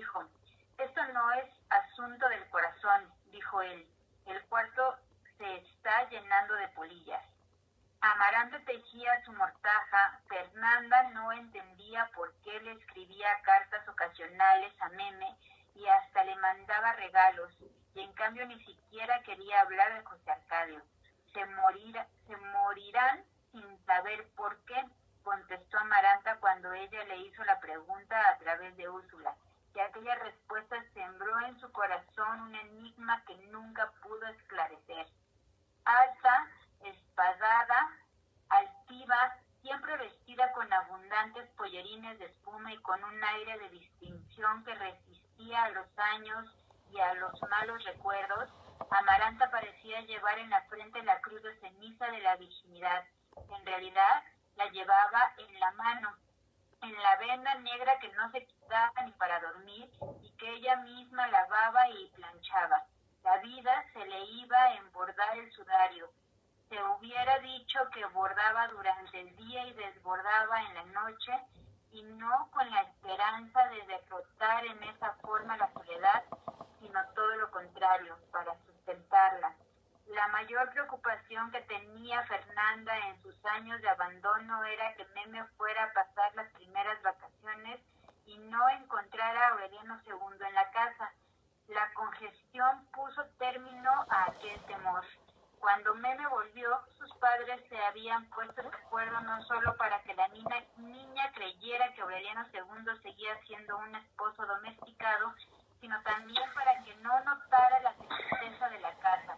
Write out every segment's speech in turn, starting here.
dijo. Esto no es asunto del corazón, dijo él. El cuarto se está llenando de polillas. Amaranta tejía su mortaja. Fernanda no entendía por qué le escribía cartas ocasionales a Meme y hasta le mandaba regalos, y en cambio ni siquiera quería hablar de José Arcadio. Se morirán sin saber por qué, contestó Amaranta cuando ella le hizo la pregunta a través de Úrsula, y aquella respuesta sembró en su corazón un enigma que nunca pudo esclarecer. Alta, espadada, altiva, siempre vestida con abundantes pollerines de espuma y con un aire de distinción que resistía a los años y a los malos recuerdos, Amaranta parecía llevar en la frente la cruz de ceniza de la virginidad. En realidad, la llevaba en la mano, en la venda negra que no se quitaba ni para dormir y que ella misma lavaba y planchaba. La vida se le iba a embordar el sudario. Se hubiera dicho que bordaba durante el día y desbordaba en la noche, y no con la esperanza de derrotar en esa forma la soledad, sino todo lo contrario, para sustentarla. La mayor preocupación que tenía Fernanda en sus años de abandono era que Meme fuera a pasar las primeras vacaciones y no encontrara a Aureliano II en la casa. La congestión puso término a aquel temor. Cuando Meme volvió, sus padres se habían puesto de acuerdo no solo para que la niña creyera que Aureliano II seguía siendo un esposo domesticado, sino también para que no notara la tristeza de la casa.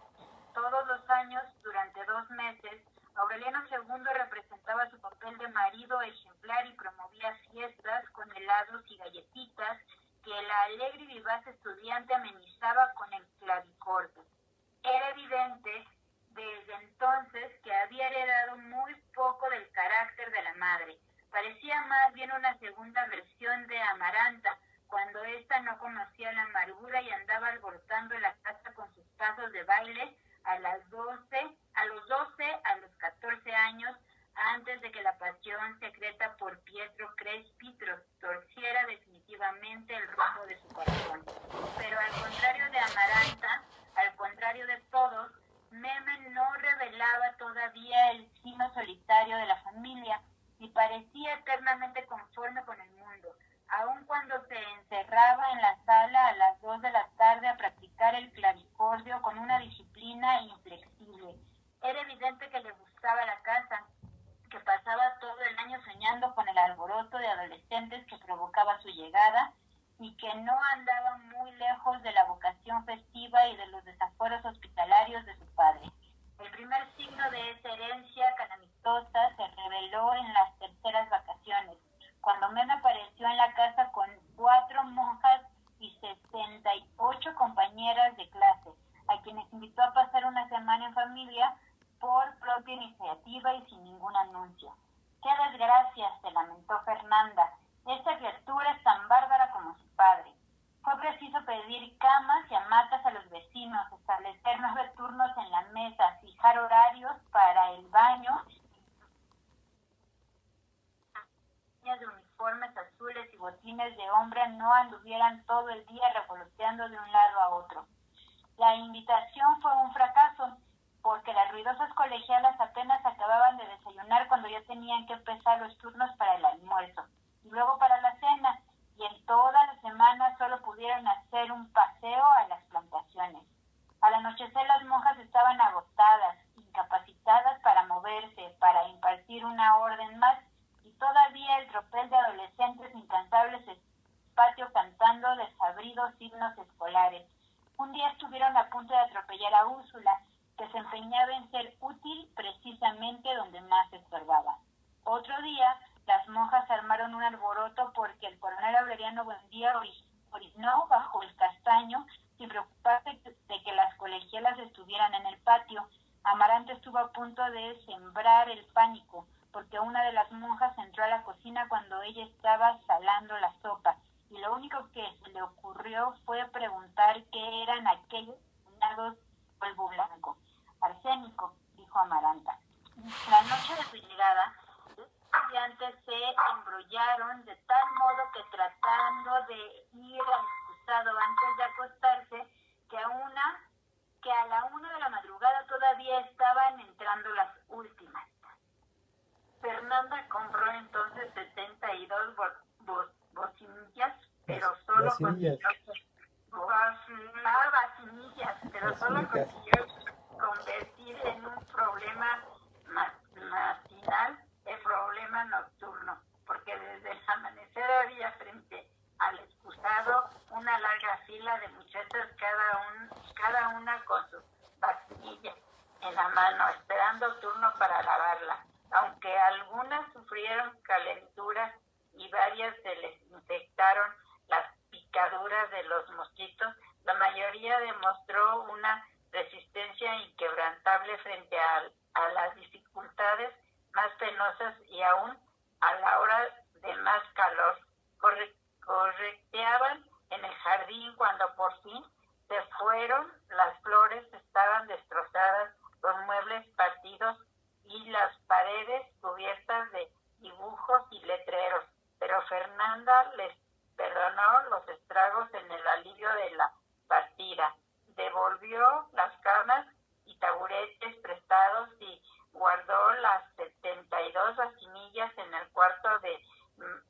Todos los años, durante 2 meses, Aureliano II representaba su papel de marido ejemplar y promovía fiestas con helados y galletitas que la alegre y vivaz estudiante amenizaba con el clavicordio. Era evidente desde entonces que había heredado muy poco del carácter de la madre. Parecía más bien una segunda versión de Amaranta, cuando ésta no conocía la amargura y andaba alborotando la casa con sus pasos de baile a los 12, a los 14 años, antes de que la pasión secreta por Pietro Crespi torciera definitivamente el rumbo de su corazón. Pero al contrario de Amaranta, al contrario de todos, Meme no revelaba todavía el sino solitario de la familia y parecía eternamente conforme con el mundo, aun cuando se encerraba en la sala a las 2 de la tarde a practicar el clavicordio con una disciplina inflexible. Era evidente que le gustaba la casa, que pasaba todo el año soñando con el alboroto de adolescentes que provocaba su llegada y que no andaba muy lejos de la vocación festiva y de los desafueros hospitalarios de su padre. El primer signo de esa herencia calamitosa se reveló en las terceras vacaciones, cuando Meme apareció en la casa con 4 monjas y 68 compañeras de clase, a quienes invitó a pasar una semana en familia por propia iniciativa y sin ningún anuncio. ¡Qué desgracia!, se lamentó Fernanda. Esta criatura es tan bárbara como su padre. Fue preciso pedir camas y hamacas a los vecinos, establecer 9 turnos en la mesa, fijar horarios para el baño, de uniformes azules y botines de hombre no anduvieran todo el día revoloteando de un lado a otro. La invitación fue un fracaso, porque las ruidosas colegialas apenas acababan de desayunar cuando ya tenían que empezar los turnos para el almuerzo, y luego para la cena, y en toda la semana solo pudieron hacer un paseo a las plantaciones. Al anochecer las monjas estaban agotadas, incapacitadas para moverse, para impartir una orden más, y todavía el tropel de adolescentes incansables en el patio cantando desabridos himnos escolares. Un día estuvieron a punto de atropellar a Úrsula, que se empeñaba en ser útil precisamente donde más estorbaba. Otro día, las monjas armaron un alboroto porque el coronel Aureliano Buendía orinó bajo el castaño sin preocuparse de que las colegialas estuvieran en el patio. Amaranta estuvo a punto de sembrar el pánico, porque una de las monjas entró a la cocina cuando ella estaba salando la sopa, y lo único que se le ocurrió fue preguntar qué eran aquellos peinados de polvo blanco. Arsénico, dijo Amaranta. La noche de su llegada, los estudiantes se embrollaron de tal modo que tratando de ir a acusado antes de acostarse que a la 1 de la madrugada todavía estaban entrando las últimas. Fernanda compró entonces 72 bocinillas, pero solo consiguió convertir en un problema matinal el problema nocturno, porque desde el amanecer había frente al excusado una larga fila de muchachas, cada una con sus vacinillas en la mano, esperando turno para lavarla. Aunque algunas sufrieron calenturas y varias se les infectaron las picaduras de los mosquitos, la mayoría demostró una resistencia inquebrantable frente a las dificultades más penosas y aún a la hora de más calor. Correteaban en el jardín cuando por fin se fueron, las flores estaban destrozadas, los muebles partidos y las paredes cubiertas de dibujos y letreros, pero Fernanda les perdonó los estragos en el alivio de la partida. Devolvió las camas y taburetes prestados y guardó las 72 vacinillas en el cuarto de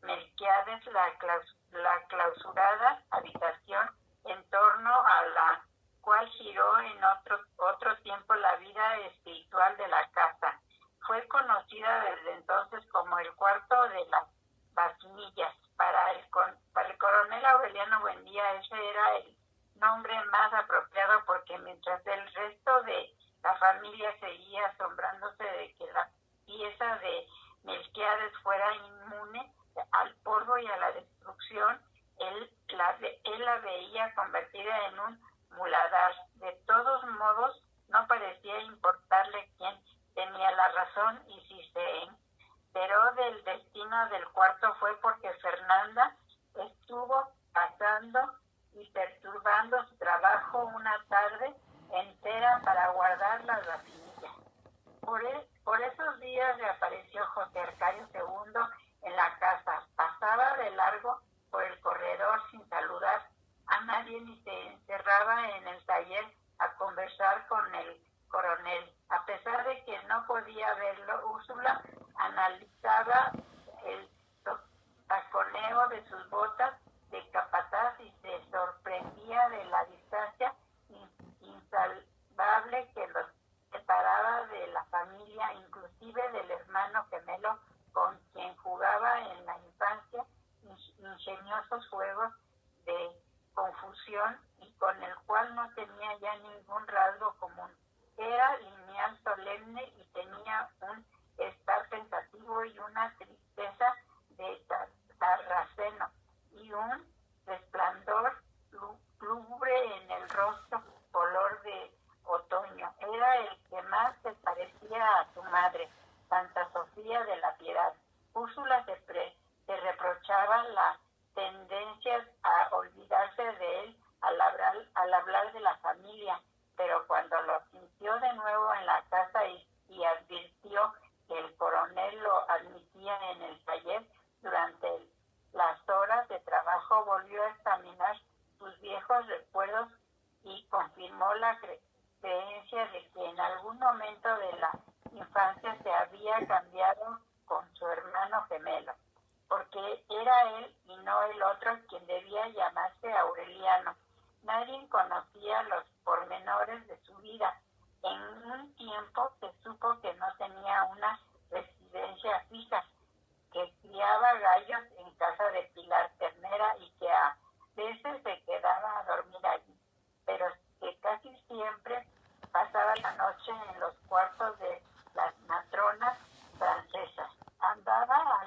Melquiades, la clausurada habitación en torno a la cual giró en otro tiempo la vida espiritual de la casa. Fue conocida desde entonces como el cuarto de las vacinillas. Para el coronel Aureliano Buendía ese era el nombre más apropiado, porque mientras el resto de la familia seguía asombrándose de que la pieza de Melquiades fuera inmune al polvo y a la destrucción, él la veía convertida en un muladar. De todos modos, no parecía importarle quién tenía la razón, y si se enteró del destino del cuarto fue porque Fernanda estuvo pasando y perturbando su trabajo una tarde entera para guardar las vacinillas. Por esos días reapareció José Arcadio II en la casa. Pasaba de largo por el corredor sin saludar a nadie ni se encerraba en el taller a conversar con el coronel. A pesar de que no podía verlo, Úrsula analizaba el taconeo de sus botas de capataz y se sorprendía de la distancia insalvable que los separaba de la familia, inclusive del hermano gemelo con quien jugaba en la infancia ingeniosos juegos de confusión y con el cual no tenía ya ningún rasgo común. Era lineal, solemne y tenía un estar pensativo y una tristeza de sarraceno y un resplandor lúgubre en el rostro color de otoño. Era el que más se parecía a su madre, Santa Sofía de la Piedad. Úrsula se reprochaba la tendencia a olvidarse de él al hablar de la familia, pero cuando lo sintió de nuevo en la casa y advirtió que el coronel lo admitía en el taller durante las horas de trabajo, volvió a examinar sus viejos recuerdos y confirmó la creencia de que en algún momento de la infancia se había cambiado con su hermano gemelo, porque era él y no el otro quien debía llamarse Aureliano. Nadie conocía los pormenores de su vida. En un tiempo se supo que no tenía una residencia fija, que criaba gallos en casa de Pilar Ternera y que a veces se quedaba a dormir allí, pero que casi siempre pasaba la noche en los cuartos de las matronas francesas. Andaba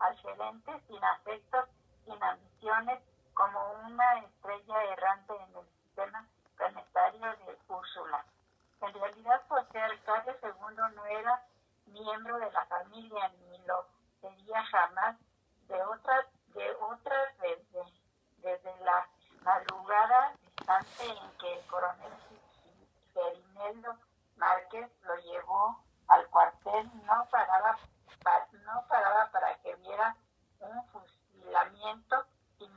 al gerente sin afectos, sin ambiciones, como una estrella errante en el sistema planetario de Úrsula. En realidad, José Arcadio II no era miembro de la familia, ni lo sería jamás. Desde la madrugada distante en que el coronel Gerineldo Márquez lo llevó al cuartel, no paraba para que viera un fusilamiento sin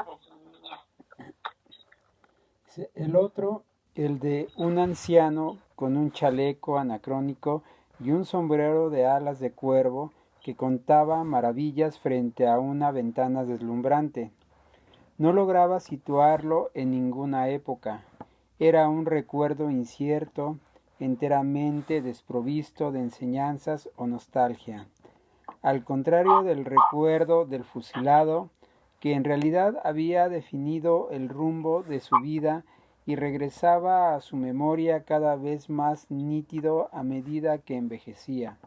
o de su niñez. El otro, el de un anciano con un chaleco anacrónico y un sombrero de alas de cuervo que contaba maravillas frente a una ventana deslumbrante. No lograba situarlo en ninguna época. Era un recuerdo incierto, enteramente desprovisto de enseñanzas o nostalgia. Al contrario del recuerdo del fusilado, que en realidad había definido el rumbo de su vida y regresaba a su memoria cada vez más nítido a medida que envejecía,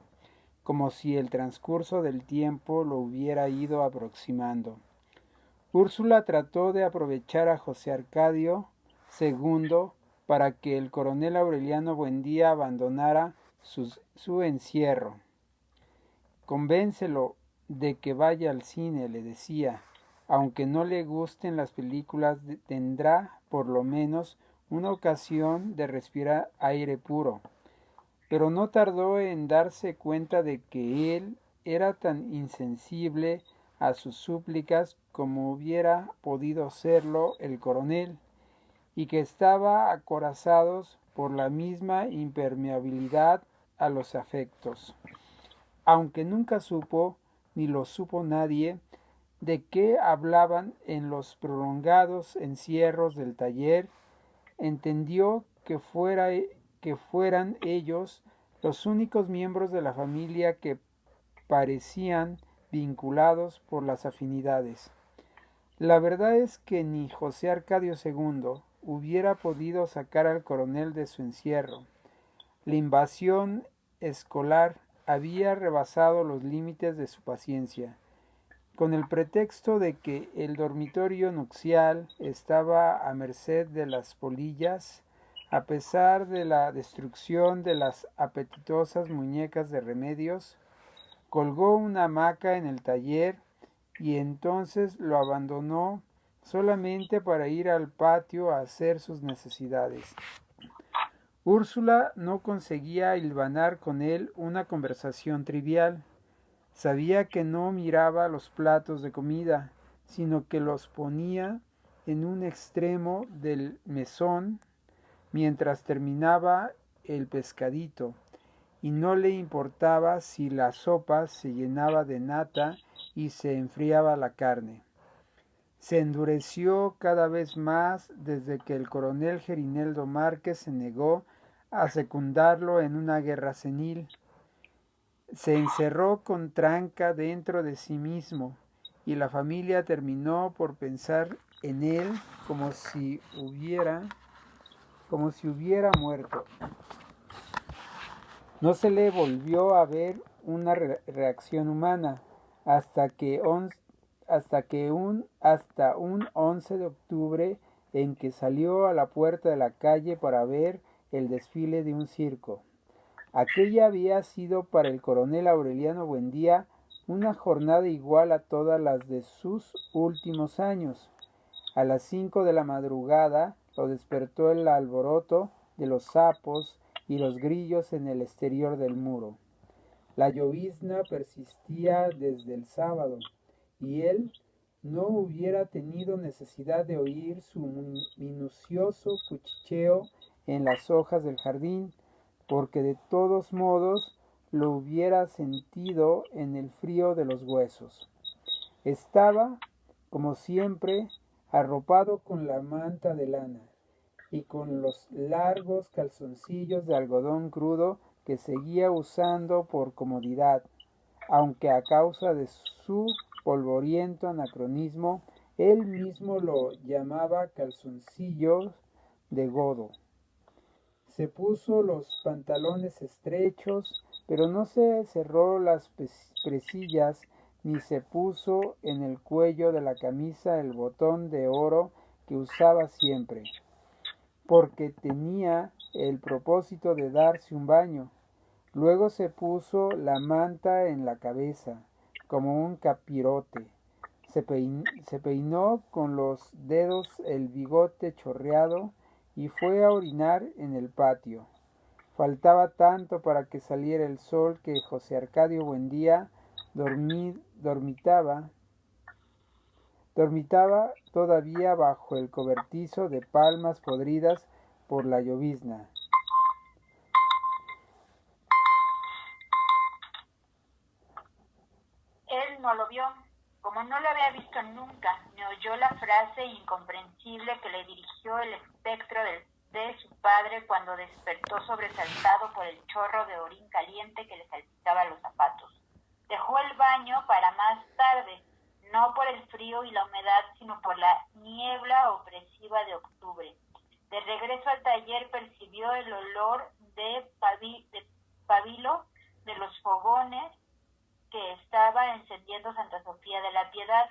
como si el transcurso del tiempo lo hubiera ido aproximando. Úrsula trató de aprovechar a José Arcadio II para que el coronel Aureliano Buendía abandonara su encierro. Convéncelo de que vaya al cine, le decía. Aunque no le gusten las películas, tendrá por lo menos una ocasión de respirar aire puro. Pero no tardó en darse cuenta de que él era tan insensible a sus súplicas como hubiera podido serlo el coronel, y que estaba acorazado por la misma impermeabilidad a los afectos. Aunque nunca supo, ni lo supo nadie, de qué hablaban en los prolongados encierros del taller, entendió que fueran ellos los únicos miembros de la familia que parecían vinculados por las afinidades. La verdad es que ni José Arcadio II hubiera podido sacar al coronel de su encierro. La invasión escolar había rebasado los límites de su paciencia. Con el pretexto de que el dormitorio nupcial estaba a merced de las polillas, a pesar de la destrucción de las apetitosas muñecas de Remedios, colgó una hamaca en el taller y entonces lo abandonó solamente para ir al patio a hacer sus necesidades. Úrsula no conseguía hilvanar con él una conversación trivial. Sabía que no miraba los platos de comida, sino que los ponía en un extremo del mesón mientras terminaba el pescadito, y no le importaba si la sopa se llenaba de nata y se enfriaba la carne. Se endureció cada vez más desde que el coronel Gerineldo Márquez se negó a secundarlo en una guerra senil. Se encerró con tranca dentro de sí mismo, y la familia terminó por pensar en él como si hubiera muerto. No se le volvió a ver una reacción humana hasta un 11 de octubre en que salió a la puerta de la calle para ver el desfile de un circo. Aquella había sido para el coronel Aureliano Buendía una jornada igual a todas las de sus últimos años. A las 5 de la madrugada lo despertó el alboroto de los sapos y los grillos en el exterior del muro. La llovizna persistía desde el sábado, y él no hubiera tenido necesidad de oír su minucioso cuchicheo en las hojas del jardín, porque de todos modos lo hubiera sentido en el frío de los huesos. Estaba, como siempre, arropado con la manta de lana y con los largos calzoncillos de algodón crudo que seguía usando por comodidad, aunque a causa de su polvoriento anacronismo, él mismo lo llamaba calzoncillos de godo. Se puso los pantalones estrechos, pero no se cerró las presillas ni se puso en el cuello de la camisa el botón de oro que usaba siempre, porque tenía el propósito de darse un baño. Luego se puso la manta en la cabeza, como un capirote. Se peinó con los dedos el bigote chorreado y fue a orinar en el patio. Faltaba tanto para que saliera el sol que José Arcadio Buendía dormitaba Dormitaba todavía bajo el cobertizo de palmas podridas por la llovizna. Él no lo vio. Como no lo había visto nunca, ni oyó la frase incomprensible que le dirigió el espectro de su padre cuando despertó sobresaltado por el chorro de orín caliente que le salpicaba los zapatos. Dejó el baño para más tarde, no por el frío y la humedad, sino por la niebla opresiva de octubre. De regreso al taller percibió el olor de pabilo de los fogones que estaba encendiendo Santa Sofía de la Piedad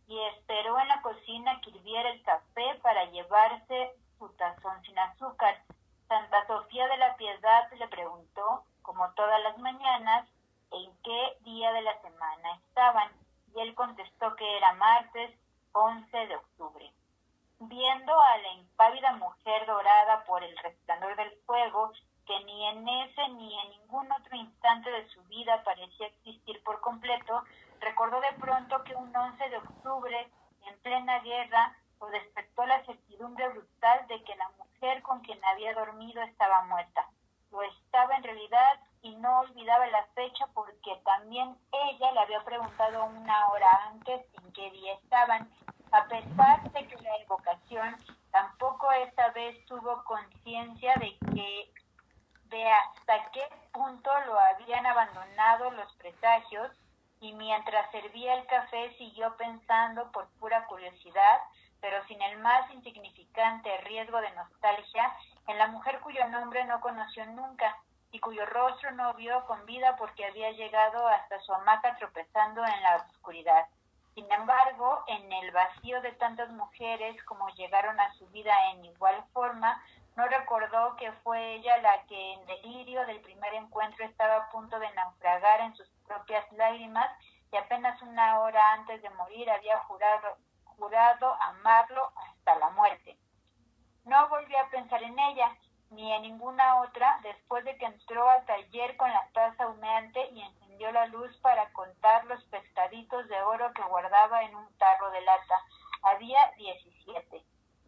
y esperó en la cocina que hirviera el café para llevarse su tazón sin azúcar. Santa Sofía de la Piedad le preguntó, como todas las mañanas, en qué día de la semana estaban, y él contestó que era martes 11 de octubre. Viendo a la impávida mujer dorada por el resplandor del fuego, que ni en ese ni en ningún otro instante de su vida parecía existir por completo, recordó de pronto que un 11 de octubre, en plena guerra, lo despertó la certidumbre brutal de que la mujer con quien había dormido estaba muerta. Lo estaba en realidad y no olvidaba la fecha porque también ella le había preguntado una hora antes en qué día estaban. A pesar de que la evocación tampoco esta vez tuvo conciencia de hasta qué punto lo habían abandonado los presagios, y mientras servía el café siguió pensando por pura curiosidad, pero sin el más insignificante riesgo de nostalgia, en la mujer cuyo nombre no conoció nunca y cuyo rostro no vio con vida porque había llegado hasta su hamaca tropezando en la oscuridad. Sin embargo, en el vacío de tantas mujeres como llegaron a su vida en igual forma, no recordó que fue ella la que en delirio del primer encuentro estaba a punto de naufragar en sus propias lágrimas y apenas una hora antes de morir había jurado amarlo hasta la muerte. No volvió a pensar en ella, ni en ninguna otra, después de que entró al taller con la taza humeante y encendió la luz para contar los pescaditos de oro que guardaba en un tarro de lata. Había 17.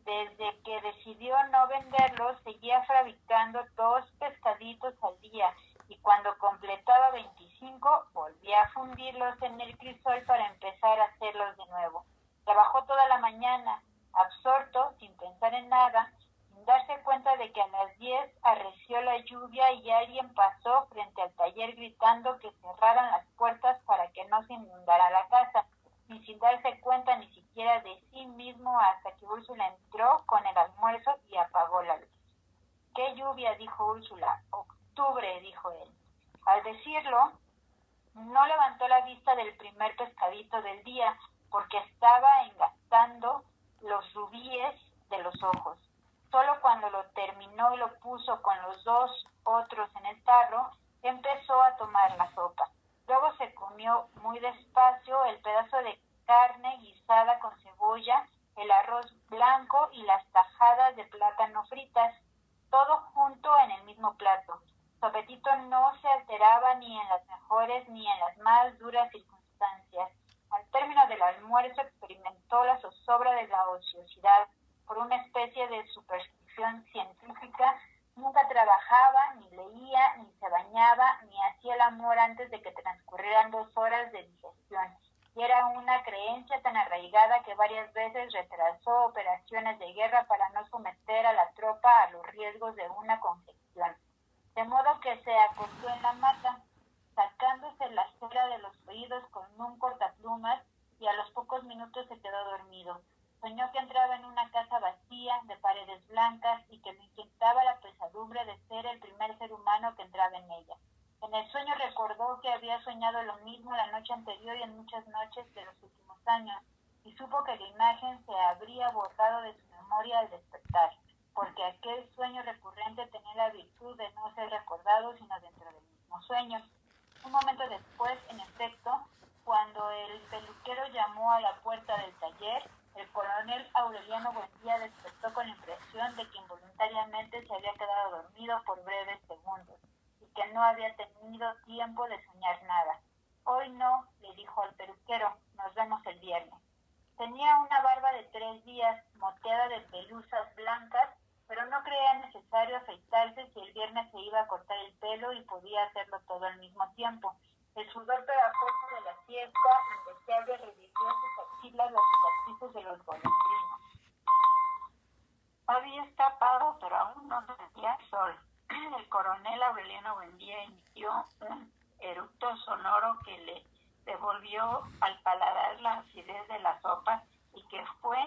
Desde que decidió no venderlos, seguía fabricando 2 pescaditos al día, y cuando completaba 25, volvía a fundirlos en el crisol para empezar a hacerlos de nuevo. Trabajó toda la mañana, absorto, sin pensar en nada, sin darse cuenta de que a las 10 arreció la lluvia y alguien pasó frente al taller gritando que cerraran las puertas para que no se inundara la casa, y sin darse cuenta ni siquiera de sí mismo hasta que Úrsula entró con el almuerzo y apagó la luz. «¿Qué lluvia?», dijo Úrsula. «Octubre», dijo él. Al decirlo, no levantó la vista del primer pescadito del día, porque estaba engastando los rubíes de los ojos. Solo cuando lo terminó y lo puso con los 2 otros en el tarro, empezó a tomar la sopa. Luego se comió muy despacio el pedazo de carne guisada con cebolla, el arroz blanco y las tajadas de plátano fritas, todo junto en el mismo plato. Su apetito no se alteraba ni en las mejores ni en las más duras circunstancias. Al término del almuerzo experimentó la zozobra de la ociosidad. Por una especie de superstición científica, nunca trabajaba, ni leía, ni se bañaba, ni hacía el amor antes de que transcurrieran 2 horas de digestión. Y era una creencia tan arraigada que varias veces retrasó operaciones de guerra para no someter a la tropa a los riesgos de una congestión. De modo que se acostó en la hamaca, sacándose la cera de los oídos con un cortaplumas, y a los pocos minutos se quedó dormido. Soñó que entraba en una casa vacía, de paredes blancas, y que le inquietaba la pesadumbre de ser el primer ser humano que entraba en ella. En el sueño recordó que había soñado lo mismo la noche anterior y en muchas noches de los últimos años, y supo que la imagen se habría borrado de su memoria al despertar, porque aquel sueño recurrente tenía la virtud de no ser recordado sino dentro del mismo sueño. Un momento después, en efecto, cuando el peluquero llamó a la puerta del taller, el coronel Aureliano Buendía despertó con la impresión de que involuntariamente se había quedado dormido por breves segundos y que no había tenido tiempo de soñar nada. «Hoy no», le dijo al peluquero, «nos vemos el viernes». Tenía una barba de 3 días, moteada de pelusas blancas, pero no creía necesario afeitarse si el viernes se iba a cortar el pelo y podía hacerlo todo al mismo tiempo. El sudor pegajoso de la siesta indeseable revivió sus axilas las cicatrices de los golondrinos. Había escapado, pero aún no sentía el sol. El coronel Aureliano Buendía emitió un eructo sonoro que le devolvió al paladar la acidez de la sopa y que fue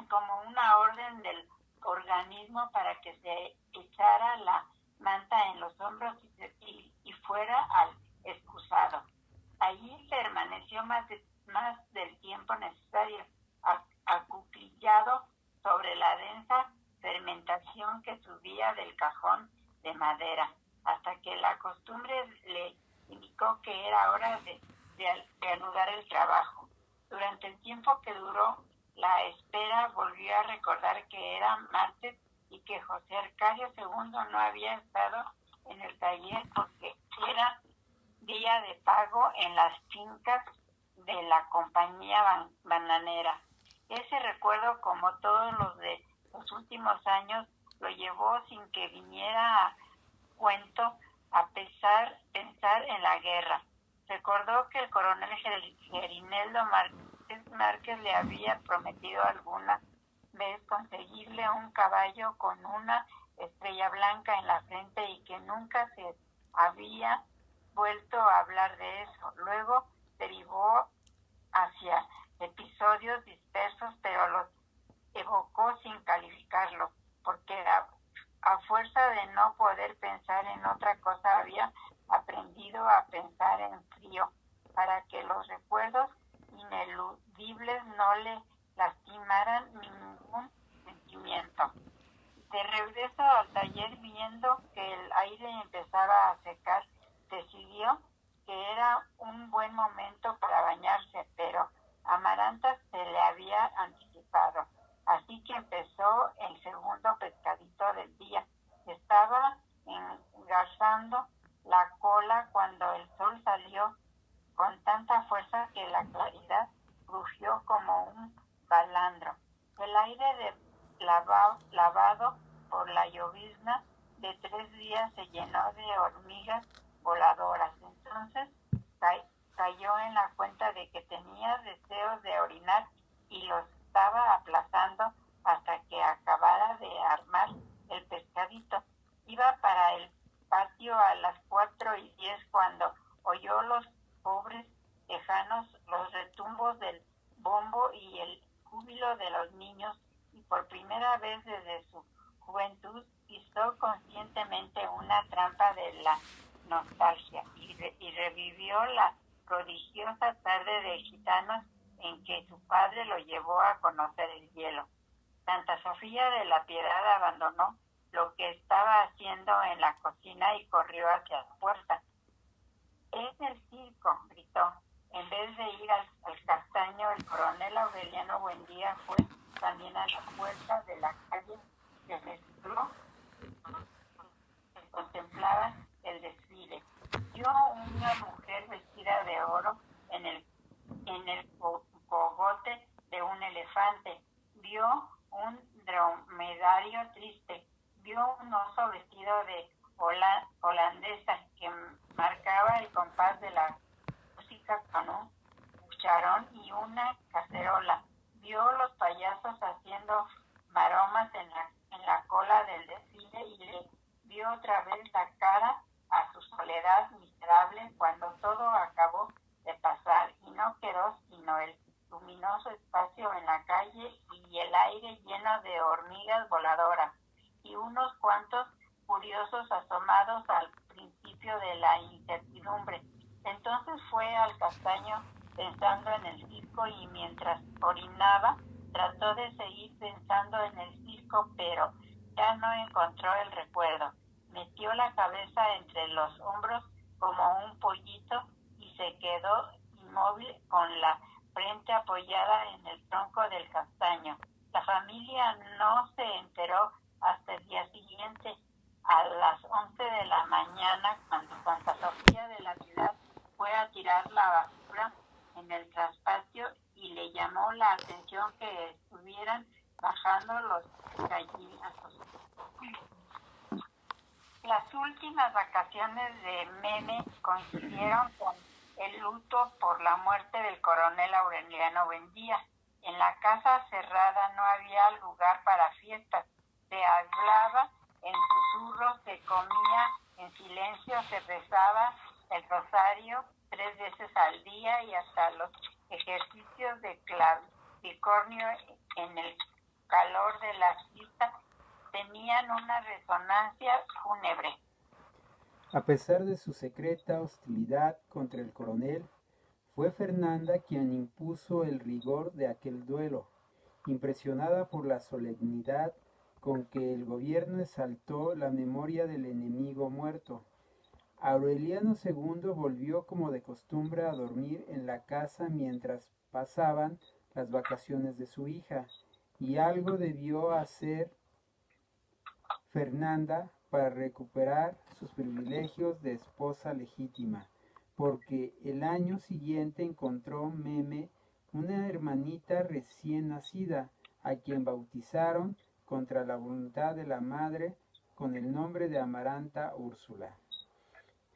como una orden del organismo para que se echara la manta en los hombros y fuera al excusado. Allí permaneció más del tiempo necesario, acuclillado sobre la densa fermentación que subía del cajón de madera, hasta que la costumbre le indicó que era hora de anudar el trabajo. Durante el tiempo que duró la espera, volvió a recordar que era martes y que José Arcadio II no había estado en el taller porque era día de pago en las fincas de la compañía bananera. Ese recuerdo, como todos los de los últimos años, lo llevó sin que viniera a cuento a pensar en la guerra. Recordó que el coronel Gerineldo Márquez le había prometido alguna vez conseguirle un caballo con una estrella blanca en la frente y que nunca se había vuelto a hablar de eso. Luego derivó hacia episodios dispersos, pero los evocó sin calificarlos, porque a fuerza de no poder pensar en otra cosa había aprendido a pensar en frío, para que los recuerdos ineludibles no le lastimaran ningún sentimiento. De regreso al taller, viendo que el aire empezaba a secar, decidió que era un buen momento para bañarse, pero Amaranta se le había anticipado. Así que empezó el segundo pescadito del día. Estaba engarzando la cola cuando el sol salió con tanta fuerza que la claridad rugió como un balandro. El aire lavado por la llovizna de 3 días se llenó de hormigas voladoras. Entonces cayó en la cuenta de que tenía deseos de orinar y los estaba aplazando hasta que acabara de armar el pescadito. Iba para el patio a las 4:10 cuando oyó los pobres lejanos, los retumbos del bombo y el júbilo de los niños, y por primera vez desde su juventud pisó conscientemente una trampa de la nostalgia y revivió la prodigiosa tarde de gitanos en que su padre lo llevó a conocer el hielo. Santa Sofía de la Piedad abandonó lo que estaba haciendo en la cocina y corrió hacia la puerta. «¡Es el circo!», gritó. En vez de ir al castaño, el coronel Aureliano Buendía fue también a la puerta de la calle que registró que contemplaba el desfile. Vio una mujer vestida de oro en el cogote de un elefante. Vio un dromedario triste. Vio un oso vestido de holandesa que marcaba el compás de la música con un cucharón y una cacerola. Vio los payasos haciendo maromas en la cola del desfile y le vio otra vez la cara a su soledad miserable cuando todo acabó de pasar y no quedó sino el luminoso espacio en la calle y el aire lleno de hormigas voladoras y unos cuantos curiosos asomados al principio de la incertidumbre. Entonces fue al castaño pensando en el circo y mientras orinaba trató de seguir pensando en el circo, pero ya no encontró el recuerdo. Metió la cabeza entre los hombros como un pollito y se quedó inmóvil con la frente apoyada en el tronco del castaño. La familia no se enteró hasta el día siguiente, a las 11 de la mañana, cuando Santa Sofía de la Piedad fue a tirar la basura en el traspatio y y le llamó la atención que estuvieran bajando los gallinazos. Las últimas vacaciones de Meme coincidieron con el luto por la muerte del coronel Aureliano Buendía. En la casa cerrada no había lugar para fiestas. Se hablaba en susurros, se comía en silencio, se rezaba el rosario 3 veces al día y hasta los ejercicios de clavicornio en el calor de las fiestas tenían una resonancia fúnebre. A pesar de su secreta hostilidad contra el coronel, fue Fernanda quien impuso el rigor de aquel duelo, impresionada por la solemnidad con que el gobierno exaltó la memoria del enemigo muerto. Aureliano II volvió como de costumbre a dormir en la casa mientras pasaban las vacaciones de su hija, y algo debió hacer Fernanda para recuperar sus privilegios de esposa legítima, porque el año siguiente encontró Meme una hermanita recién nacida, a quien bautizaron contra la voluntad de la madre con el nombre de Amaranta Úrsula.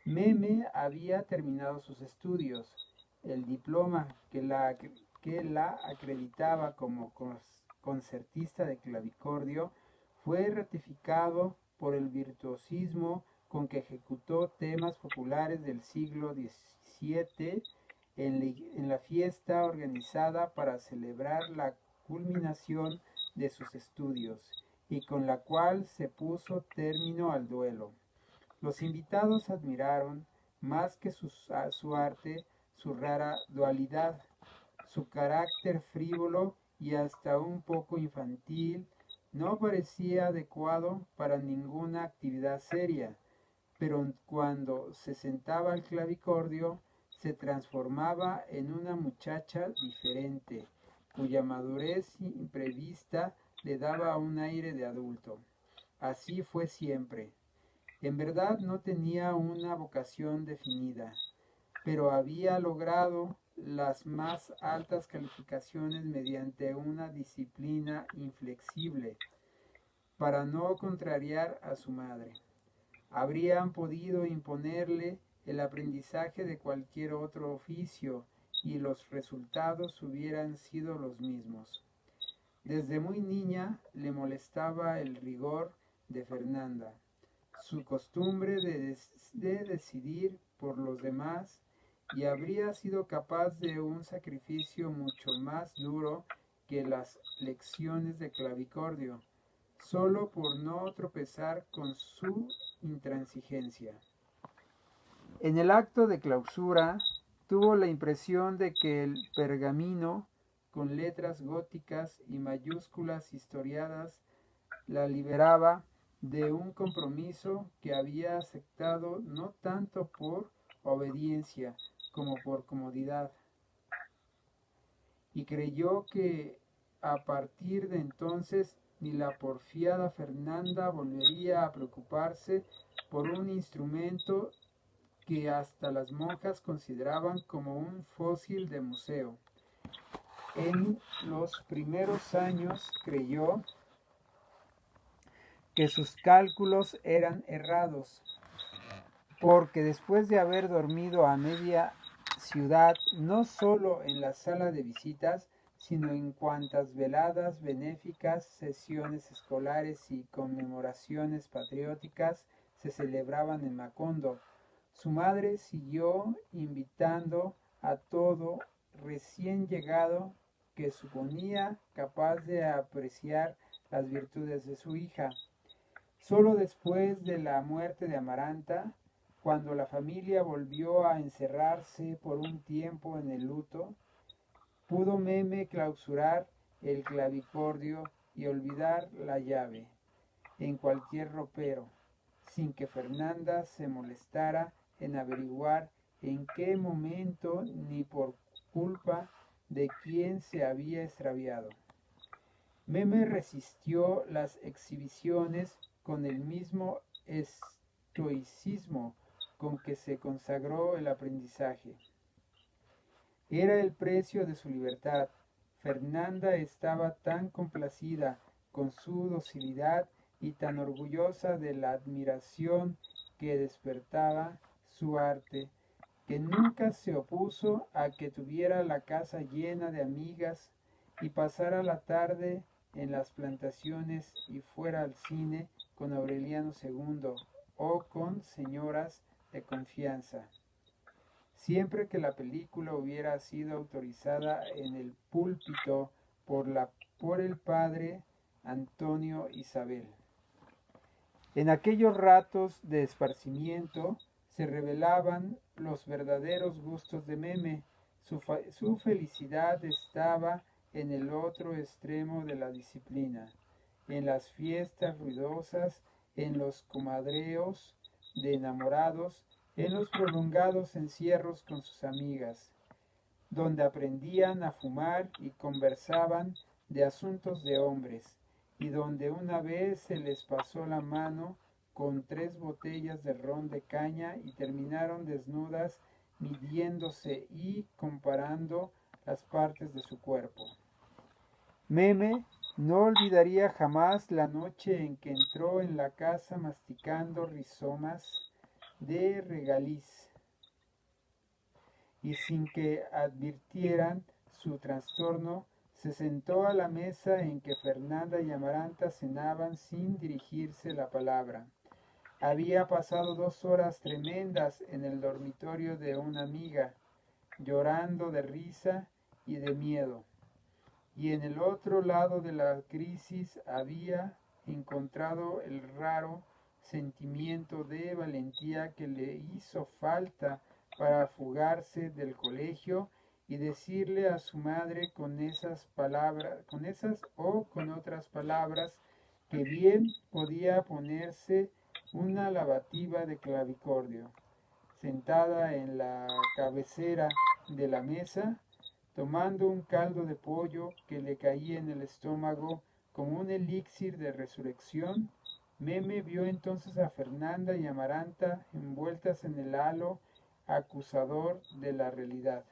Meme había terminado sus estudios. El diploma que la acreditaba como concertista de clavicordio fue ratificado por el virtuosismo con que ejecutó temas populares del siglo XVII en la fiesta organizada para celebrar la culminación de sus estudios y con la cual se puso término al duelo. Los invitados admiraron, más que su arte, su rara dualidad, su carácter frívolo y hasta un poco infantil. No parecía adecuado para ninguna actividad seria, pero cuando se sentaba al clavicordio se transformaba en una muchacha diferente, cuya madurez imprevista le daba un aire de adulto. Así fue siempre. En verdad no tenía una vocación definida, pero había logrado las más altas calificaciones mediante una disciplina inflexible, para no contrariar a su madre. Habrían podido imponerle el aprendizaje de cualquier otro oficio y los resultados hubieran sido los mismos. Desde muy niña le molestaba el rigor de Fernanda, su costumbre de decidir por los demás, y habría sido capaz de un sacrificio mucho más duro que las lecciones de clavicordio, solo por no tropezar con su intransigencia. En el acto de clausura tuvo la impresión de que el pergamino, con letras góticas y mayúsculas historiadas, la liberaba de un compromiso que había aceptado no tanto por obediencia como por comodidad, y creyó que a partir de entonces ni la porfiada Fernanda volvería a preocuparse por un instrumento que hasta las monjas consideraban como un fósil de museo. En los primeros años creyó que sus cálculos eran errados, porque después de haber dormido a media ciudad, no solo en la sala de visitas, sino en cuantas veladas benéficas, sesiones escolares y conmemoraciones patrióticas se celebraban en Macondo, su madre siguió invitando a todo recién llegado que suponía capaz de apreciar las virtudes de su hija. Solo después de la muerte de Amaranta, cuando la familia volvió a encerrarse por un tiempo en el luto, pudo Meme clausurar el clavicordio y olvidar la llave en cualquier ropero, sin que Fernanda se molestara en averiguar en qué momento ni por culpa de quién se había extraviado. Meme resistió las exhibiciones con el mismo estoicismo con que se consagró el aprendizaje. Era el precio de su libertad, Fernanda estaba tan complacida con su docilidad y tan orgullosa de la admiración que despertaba su arte, que nunca se opuso a que tuviera la casa llena de amigas y pasara la tarde en las plantaciones y fuera al cine con Aureliano II o con señoras de confianza. Siempre que la película hubiera sido autorizada en el púlpito por el padre Antonio Isabel. En aquellos ratos de esparcimiento se revelaban los verdaderos gustos de Meme. Su felicidad estaba en el otro extremo de la disciplina, en las fiestas ruidosas, en los comadreos de enamorados, en los prolongados encierros con sus amigas, donde aprendían a fumar y conversaban de asuntos de hombres, y donde una vez se les pasó la mano con 3 botellas de ron de caña y terminaron desnudas midiéndose y comparando las partes de su cuerpo. Meme no olvidaría jamás la noche en que entró en la casa masticando rizomas de regaliz y sin que advirtieran su trastorno, se sentó a la mesa en que Fernanda y Amaranta cenaban sin dirigirse la palabra. Había pasado 2 horas tremendas en el dormitorio de una amiga, llorando de risa y de miedo. Y en el otro lado de la crisis había encontrado el raro sentimiento de valentía que le hizo falta para fugarse del colegio y decirle a su madre con esas palabras, con esas o con otras palabras, que bien podía ponerse una lavativa de clavicordio. Sentada en la cabecera de la mesa, tomando un caldo de pollo que le caía en el estómago como un elixir de resurrección, Meme vio entonces a Fernanda y Amaranta envueltas en el halo acusador de la realidad.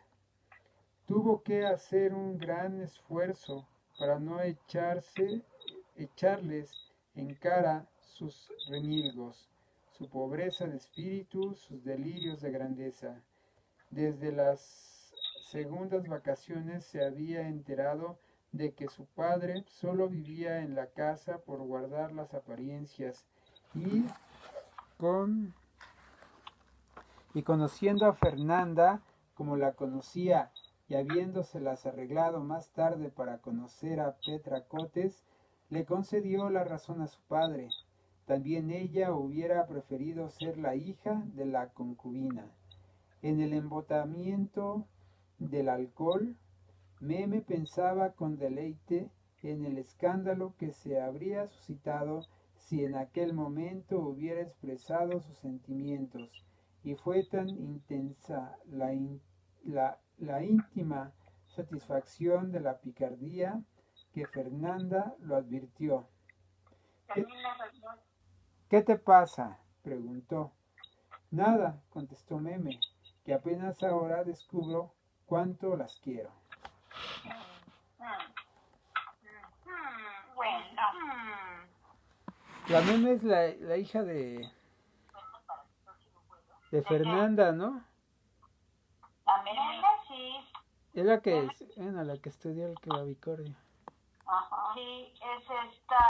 Tuvo que hacer un gran esfuerzo para no echarles en cara sus remilgos, su pobreza de espíritu, sus delirios de grandeza. Desde las segundas vacaciones se había enterado de que su padre solo vivía en la casa por guardar las apariencias y conociendo a Fernanda como la conocía y habiéndoselas arreglado más tarde para conocer a Petra Cotes, le concedió la razón a su padre. También ella hubiera preferido ser la hija de la concubina. En el embotamiento del alcohol, Meme pensaba con deleite en el escándalo que se habría suscitado si en aquel momento hubiera expresado sus sentimientos, y fue tan intensa la íntima satisfacción de la picardía que Fernanda lo advirtió. ¿Qué te pasa?, preguntó. Nada, contestó Meme, que apenas ahora descubro cuánto las quiero. Bueno. La Meme es la hija de Fernanda, ¿no? La Miranda sí. Es la que estudia el clavicordio. Ajá. Sí, es esta.